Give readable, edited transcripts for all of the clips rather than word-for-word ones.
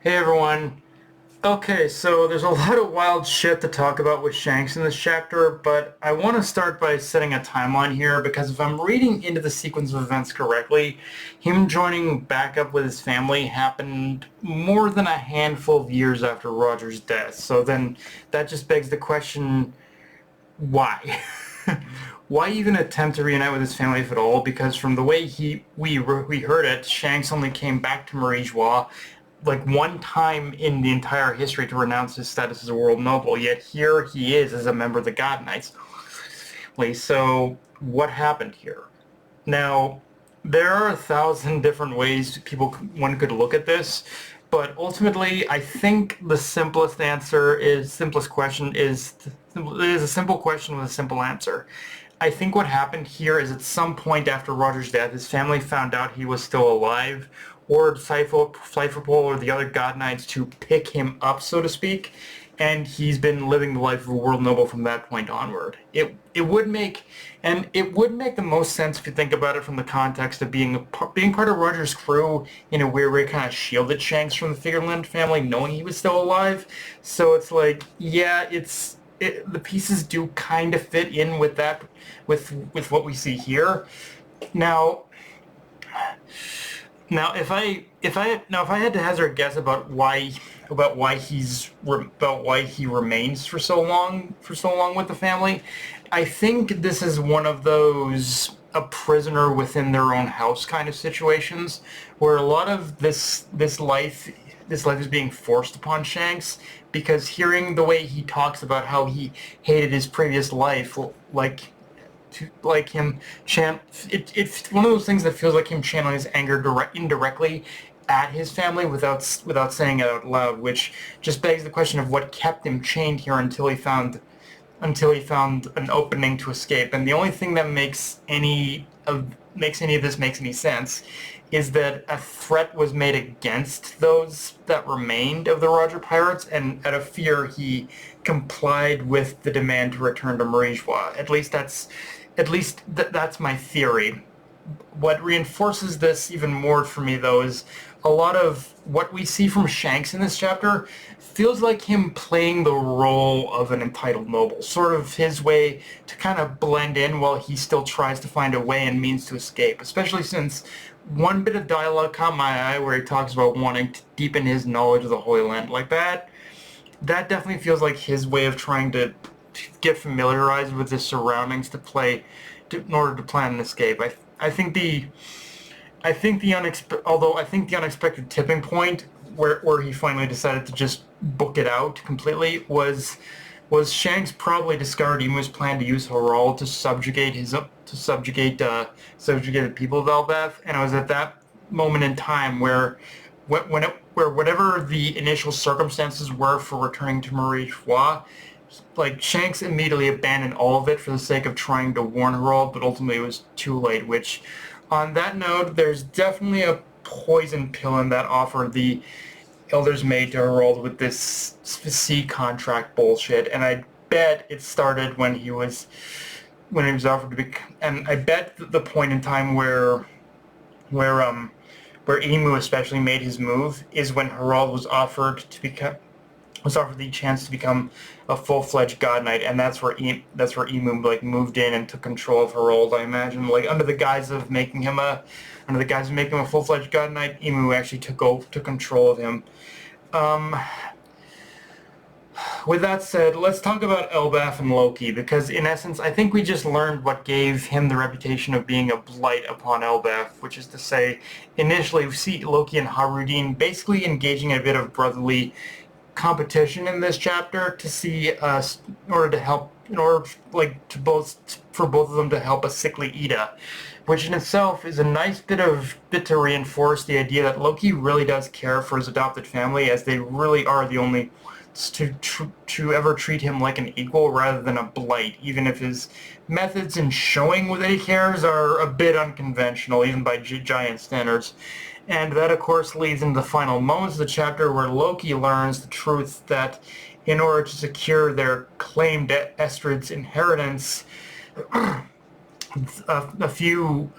Hey everyone. Okay, so there's a lot of wild shit to talk about with Shanks in this chapter, but I want to start by setting a timeline here because if I'm reading into the sequence of events correctly, him joining back up with his family happened more than a handful of years after Roger's death. So then that just begs the question, why? Why even attempt to reunite with his family if at all? Because from the way we heard it, Shanks only came back to Marie-Joie like one time in the entire history to renounce his status as a world noble, yet here he is as a member of the God Knights. So what happened here? Now, there are 1,000 different ways one could look at this, but ultimately, I think the simplest question is a simple question with a simple answer. I think what happened here is at some point after Roger's death, his family found out he was still alive, ordered Cypherpole or the other God Knights to pick him up, so to speak, and he's been living the life of a world noble from that point onward. It would make the most sense if you think about it from the context of being part of Roger's crew in a weird way, kind of shielded Shanks from the Figureland family, knowing he was still alive. So it's like, yeah, the pieces do kind of fit in with that, with what we see here. Now, if I had to hazard a guess about why he remains for so long with the family, I think this is one of those a prisoner within their own house kind of situations where a lot of this life is being forced upon Shanks because hearing the way he talks about how he hated his previous life, like him it's one of those things that feels like him channeling his anger indirectly at his family without saying it out loud, which just begs the question of what kept him chained here until he found an opening to escape. And the only thing that makes any sense is that a threat was made against those that remained of the Roger Pirates, and out of fear he complied with the demand to return to Marie-Joie. That's my theory. What reinforces this even more for me, though, is a lot of what we see from Shanks in this chapter feels like him playing the role of an entitled noble, sort of his way to kind of blend in while he still tries to find a way and means to escape, especially since one bit of dialogue caught my eye where he talks about wanting to deepen his knowledge of the Holy Land. Like that definitely feels like his way of trying to get familiarized with his surroundings in order to plan an escape. Although I think the unexpected tipping point where he finally decided to just book it out completely was Shanks probably discarding his plan to use Harald to subjugate the people of Elbaf, and it was at that moment in time where whatever the initial circumstances were for returning to Marie-Joie, like Shanks immediately abandoned all of it for the sake of trying to warn Harald, but ultimately it was too late. Which, on that note, there's definitely a poison pill in that offer the elders made to Harald with this sea contract bullshit, and I bet it started when he was offered to be, and I bet the point in time where where Emu especially made his move is when Harald was offered the chance to become a full-fledged God Knight, and that's where Emu like moved in and took control of Harald. I imagine, like under the guise of making him a full-fledged God Knight, Emu actually took control of him. Um, with that said, let's talk about Elbaf and Loki, because in essence, I think we just learned what gave him the reputation of being a blight upon Elbaf, which is to say, initially we see Loki and Harudin basically engaging in a bit of brotherly competition in this chapter to see in order like to both for both of them to help a sickly Ida, which in itself is a nice bit to reinforce the idea that Loki really does care for his adopted family, as they really are the only to ever treat him like an equal rather than a blight, even if his methods in showing that he cares are a bit unconventional, even by giant standards. And that, of course, leads into the final moments of the chapter where Loki learns the truth that in order to secure their claimed Estrid's inheritance, a few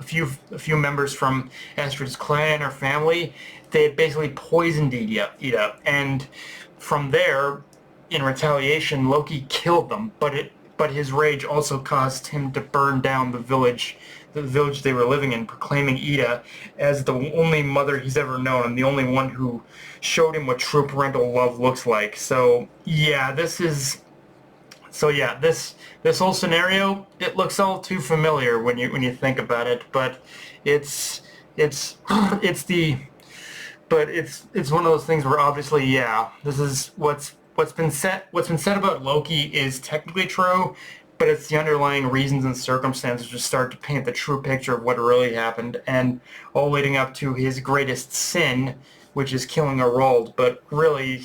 members from Esther's clan or family. They had basically poisoned Ida, and from there, in retaliation, Loki killed them. But his rage also caused him to burn down the village they were living in, proclaiming Ida as the only mother he's ever known and the only one who showed him what true parental love looks like. This whole scenario, it looks all too familiar when you think about it, but it's it's it's the but it's one of those things where obviously, yeah, this is what's been said about Loki is technically true, but it's the underlying reasons and circumstances just start to paint the true picture of what really happened, and all leading up to his greatest sin, which is killing Harald. But really,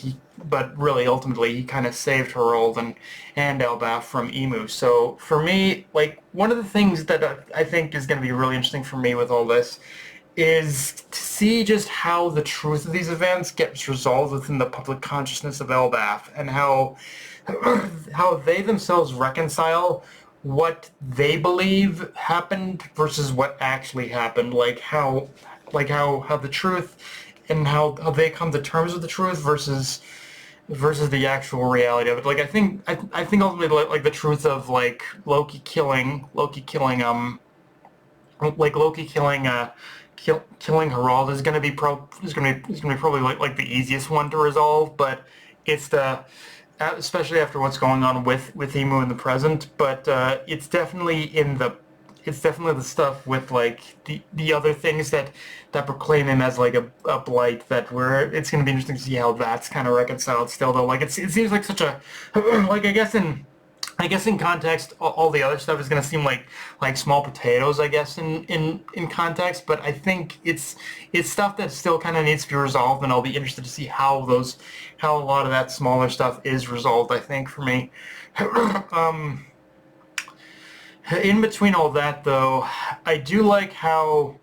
ultimately, he kind of saved Harald and Elbaf from Emu. So for me, like, one of the things that I think is going to be really interesting for me with all this is to see just how the truth of these events gets resolved within the public consciousness of Elbaf, and how they themselves reconcile what they believe happened versus what actually happened. Like how the truth and how they come to terms with the truth versus the actual reality of it. Like I think ultimately, like the truth of like killing Harald is gonna be probably like the easiest one to resolve, but it's the especially after what's going on with Emu in the present. But it's definitely the stuff with like the other things that proclaim him as like a blight, that where it's going to be interesting to see how that's kind of reconciled still, though. Like it seems like such a like I guess in context, all the other stuff is going to seem like small potatoes, I guess, in context. But I think it's stuff that still kind of needs to be resolved, and I'll be interested to see how a lot of that smaller stuff is resolved, I think, for me. In between all that, though, I do like how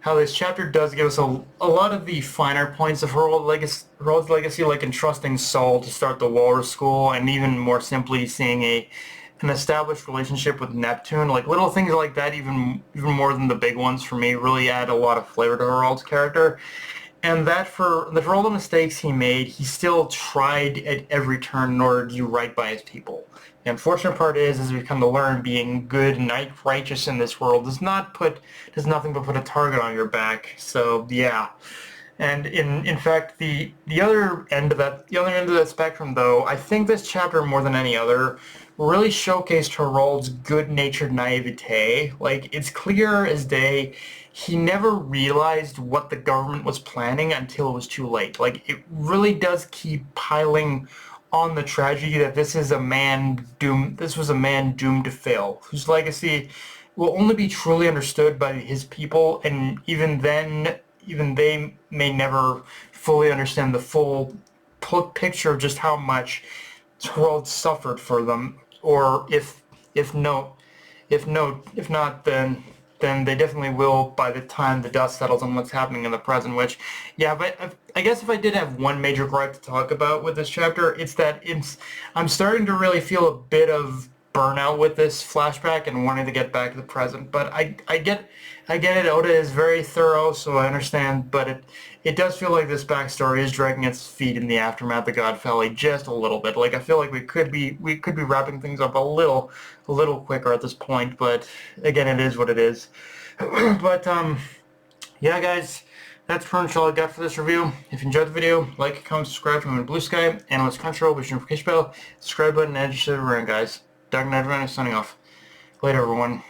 this chapter does give us a lot of the finer points of Herald's legacy, like entrusting Saul to start the Walrus School, and even more simply seeing an established relationship with Neptune. Like little things like that, even more than the big ones for me, really add a lot of flavor to Herald's character. And that for all the mistakes he made, he still tried at every turn in order to do right by his people. The unfortunate part is, as we come to learn, being good and righteous in this world does nothing but put a target on your back. So yeah. And in fact, the other end of that spectrum, though, I think this chapter more than any other really showcased Harold's good-natured naivete. Like, it's clear as day he never realized what the government was planning until it was too late. Like, it really does keep piling on the tragedy that this was a man doomed to fail, whose legacy will only be truly understood by his people, and even then, even they may never fully understand the full picture of just how much Harold suffered for them, or if no, if not, then they definitely will by the time the dust settles on what's happening in the present. Which, yeah, but I guess if I did have one major gripe to talk about with this chapter, it's that I'm starting to really feel a bit of burnout with this flashback and wanting to get back to the present. But I get it. Oda is very thorough, so I understand. But it does feel like this backstory is dragging its feet in the aftermath of God Valley just a little bit. Like I feel like we could be wrapping things up a little quicker at this point. But again, it is what it is. But yeah, guys. That's pretty much all I got for this review. If you enjoyed the video, like, comment, subscribe from Blue Sky, Analyst Crunchyroll, push the notification bell, subscribe button, and just around, guys. Dark Knight Runner signing off. Later, everyone.